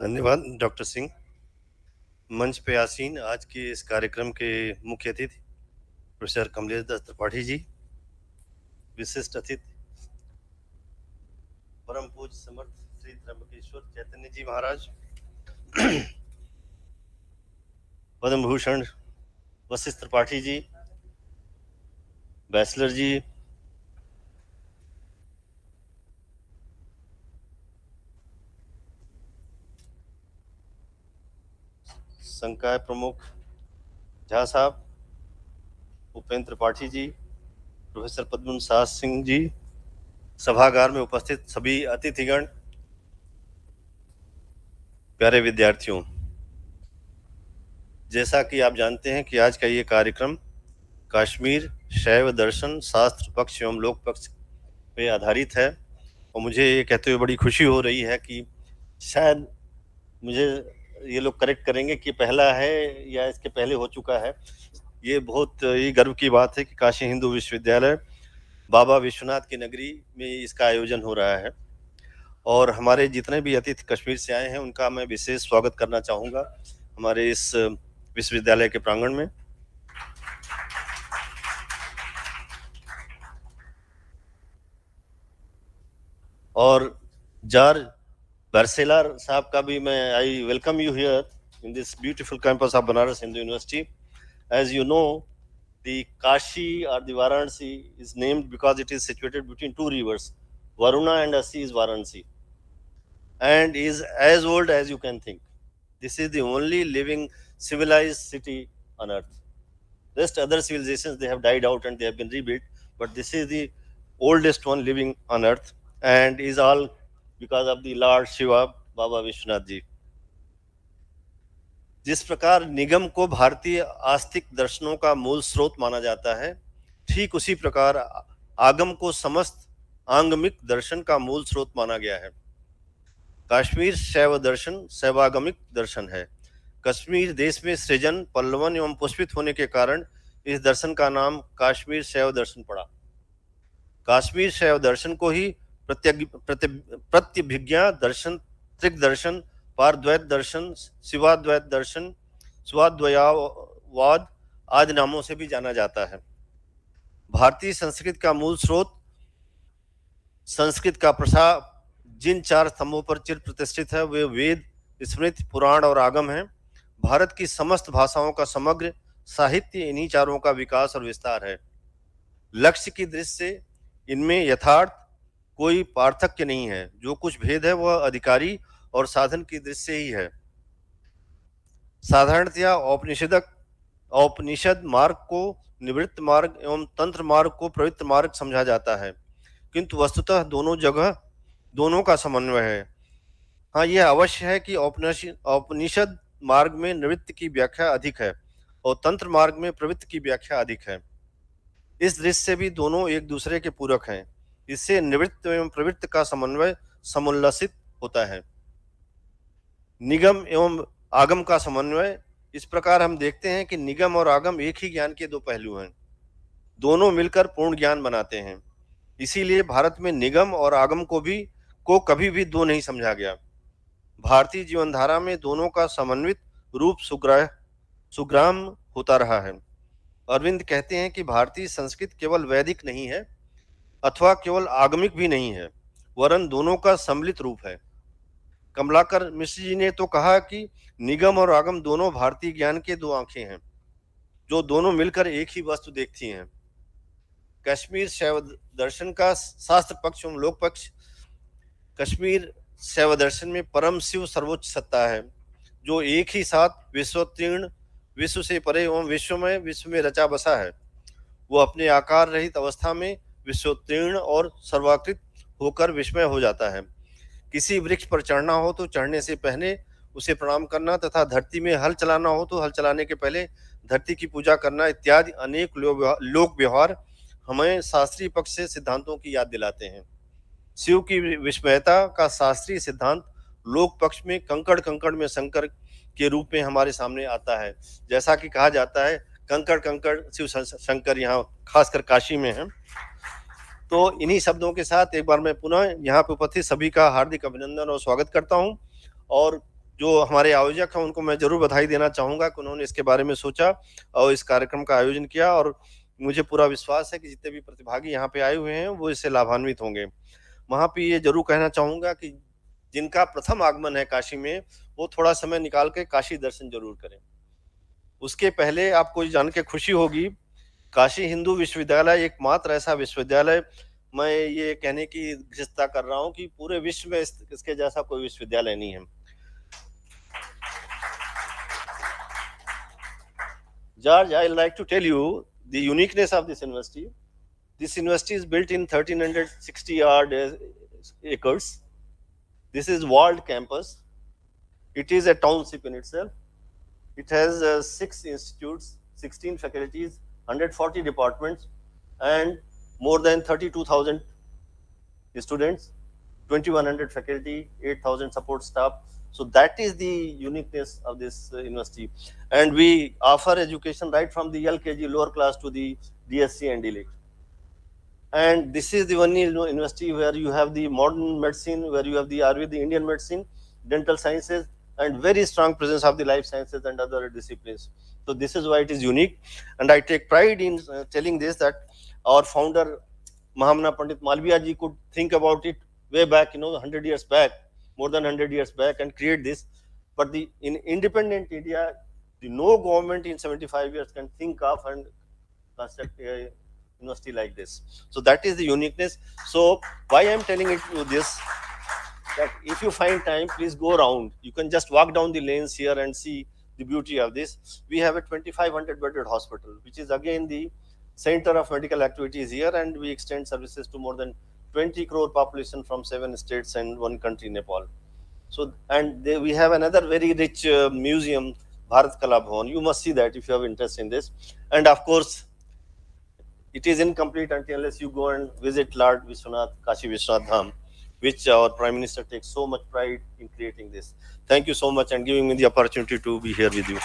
धन्यवाद डॉक्टर सिंह। मंच पे आसीन आज के इस कार्यक्रम के मुख्य अतिथि प्रोफेसर कमलेश दास त्रिपाठी जी, विशिष्ट अतिथि परम पूज्य समर्थ श्री त्र्यंबकेश्वर चैतन्य जी महाराज, पद्म भूषण वशिष्ठ त्रिपाठी जी, बैचलर जी, संकाय प्रमुख झा साहब, उपेंद्र त्रिपाठी जी, प्रोफेसर पद्म साहस सिंह जी, सभागार में उपस्थित सभी अतिथिगण, प्यारे विद्यार्थियों, जैसा कि आप जानते हैं कि आज का ये कार्यक्रम कश्मीर शैव दर्शन शास्त्र पक्ष एवं लोक पक्ष पे आधारित है। और मुझे ये कहते हुए बड़ी खुशी हो रही है कि शायद मुझे ये लोग करेक्ट करेंगे कि पहला है या इसके पहले हो चुका है। ये बहुत ही गर्व की बात है कि काशी हिंदू विश्वविद्यालय बाबा विश्वनाथ की नगरी में इसका आयोजन हो रहा है। और हमारे जितने भी अतिथि कश्मीर से आए हैं उनका मैं विशेष स्वागत करना चाहूँगा हमारे इस विश्वविद्यालय के प्रांगण में। और जॉर्ज बर्सेलार साहब का भी मैं I welcome you here in this beautiful campus of Banaras Hindu university. As you know, the Kashi or the Varanasi is named because it is situated between two rivers, Varuna and Asi is Varanasi, and is as old as you can think. This is the only living civilized city on earth. Rest other civilizations, they have died out and they have been rebuilt, but this is the oldest one living on earth, and is all because of the Lord Shiva, Baba Vishwanath ji. जिस प्रकार निगम को भारतीय आस्तिक दर्शनों का मूल स्रोत माना जाता है, ठीक उसी प्रकार आगम को समस्त आंगमिक दर्शन का मूल स्रोत माना गया है। कश्मीर शैव दर्शन शैवागमिक दर्शन है। कश्मीर देश में सृजन पल्लवन एवं पुष्पित होने के कारण इस दर्शन का नाम कश्मीर शैव दर्शन पड़ा। कश्मीर शैव दर्शन को ही प्रत्यभिज्ञा दर्शन, त्रिक दर्शन, पारद्वैत दर्शन, शिवाद्वैत दर्शन, स्वाद्वयावाद आदि नामों से भी जाना जाता है। भारतीय संस्कृत का मूल स्रोत संस्कृत का प्रसार जिन चार स्तंभों पर चिर प्रतिष्ठित है वे वेद, स्मृति, पुराण और आगम हैं। भारत की समस्त भाषाओं का समग्र साहित्य इन्हीं चारों का विकास और विस्तार है। लक्ष्य की दृष्टि से इनमें यथार्थ कोई पार्थक्य नहीं है। जो कुछ भेद है वह अधिकारी और साधन की दृष्टि से ही है। साधारणतया औपनिषद मार्ग को निवृत्त मार्ग एवं तंत्र मार्ग को प्रवृत्त मार्ग समझा जाता है, किंतु वस्तुतः दोनों जगह दोनों का समन्वय है। हाँ, यह अवश्य है कि औपनिषद मार्ग में निवृत्त की व्याख्या अधिक है और तंत्र मार्ग में प्रवृत्त की व्याख्या अधिक है। इस दृष्टि से भी दोनों एक दूसरे के पूरक हैं। इससे निवृत्त एवं प्रवृत्त का समन्वय समुल्लसित होता है। निगम एवं आगम का समन्वय इस प्रकार हम देखते हैं कि निगम और आगम एक ही ज्ञान के दो पहलू हैं। दोनों मिलकर पूर्ण ज्ञान बनाते हैं। इसीलिए भारत में निगम और आगम को कभी भी दो नहीं समझा गया। भारतीय जीवन धारा में दोनों का समन्वित रूप सुग्राम होता रहा है। अरविंद कहते हैं कि भारतीय संस्कृत केवल वैदिक नहीं है अथवा केवल आगमिक भी नहीं है, वरन दोनों का सम्मिलित रूप है। कमलाकर मिश्र जी ने तो कहा कि निगम और आगम दोनों भारतीय ज्ञान के दो आंखें हैं, जो दोनों मिलकर एक ही वस्तु देखती हैं। कश्मीर शैव दर्शन का शास्त्र पक्ष एवं लोक पक्ष। कश्मीर शैव दर्शन में परम शिव सर्वोच्च सत्ता है, जो एक ही साथ विश्वोत्तीर्ण, विश्व से परे एवं विश्व में रचा बसा है। वो अपने आकार रहित अवस्था में विश्वोत्तीर्ण और सर्वाकृत होकर विस्मय हो जाता है। किसी वृक्ष पर चढ़ना हो तो चढ़ने से पहले उसे प्रणाम करना तथा धरती में हल चलाना हो तो हल चलाने के पहले धरती की पूजा करना इत्यादि अनेक लोक व्यवहार हमें शास्त्रीय पक्ष से सिद्धांतों की याद दिलाते हैं। शिव की विस्मयता का शास्त्रीय सिद्धांत लोक पक्ष में कंकड़ कंकड़ में शंकर के रूप में हमारे सामने आता है। जैसा कि कहा जाता है कंकड़ कंकड़ शिव शंकर यहाँ खासकर काशी में है। तो इन्हीं शब्दों के साथ एक बार मैं पुनः यहाँ पे उपस्थित सभी का हार्दिक अभिनंदन और स्वागत करता हूँ। और जो हमारे आयोजक हैं उनको मैं जरूर बधाई देना चाहूंगा कि उन्होंने इसके बारे में सोचा और इस कार्यक्रम का आयोजन किया, और मुझे पूरा विश्वास है कि जितने भी प्रतिभागी यहाँ पे आए हुए हैं वो इससे लाभान्वित होंगे। वहां पे ये जरूर कहना चाहूंगा कि जिनका प्रथम आगमन है काशी में, वो थोड़ा समय निकाल के काशी दर्शन जरूर करें। उसके पहले आपको जान के खुशी होगी, काशी हिंदू विश्वविद्यालय एकमात्र ऐसा विश्वविद्यालय, मैं ये कहने की धृष्टता कर रहा हूँ कि पूरे विश्व में इसके जैसा कोई विश्वविद्यालय नहीं है। George, I like to tell you the uniqueness of this university. This university is built in 1360 odd acres. This is walled campus. It is a township in itself. It has 6 institutes, 16 faculties, 140 departments, and more than 32,000 students, 2,100 faculty, 8,000 support staff. So that is the uniqueness of this university. And we offer education right from the LKG lower class to the DSc and DLict. And this is the only university where you have the modern medicine, where you have the Ayurveda, the Indian medicine, dental sciences, and very strong presence of the life sciences and other disciplines. So this is why it is unique. And I take pride in telling this, that our founder, Mahamana Pandit Malviya ji, could think about it way back, 100 years back, more than 100 years back, and create this. But in independent India, no government in 75 years can think of and construct a university like this. So that is the uniqueness. So why I'm telling it to this, that if you find time, please go around. You can just walk down the lanes here and see the beauty of this. We have a 2,500 bedded hospital, which is again the center of medical activities here, and we extend services to more than 20 crore population from 7 states and 1 country, Nepal. So, and we have another very rich museum, Bharat Kala Bhavan. You must see that if you have interest in this. And of course, it is incomplete unless you go and visit Lord Vishwanath, Kashi Vishwanath Dham, which our Prime Minister takes so much pride in creating this. Thank you so much and giving me the opportunity to be here with you.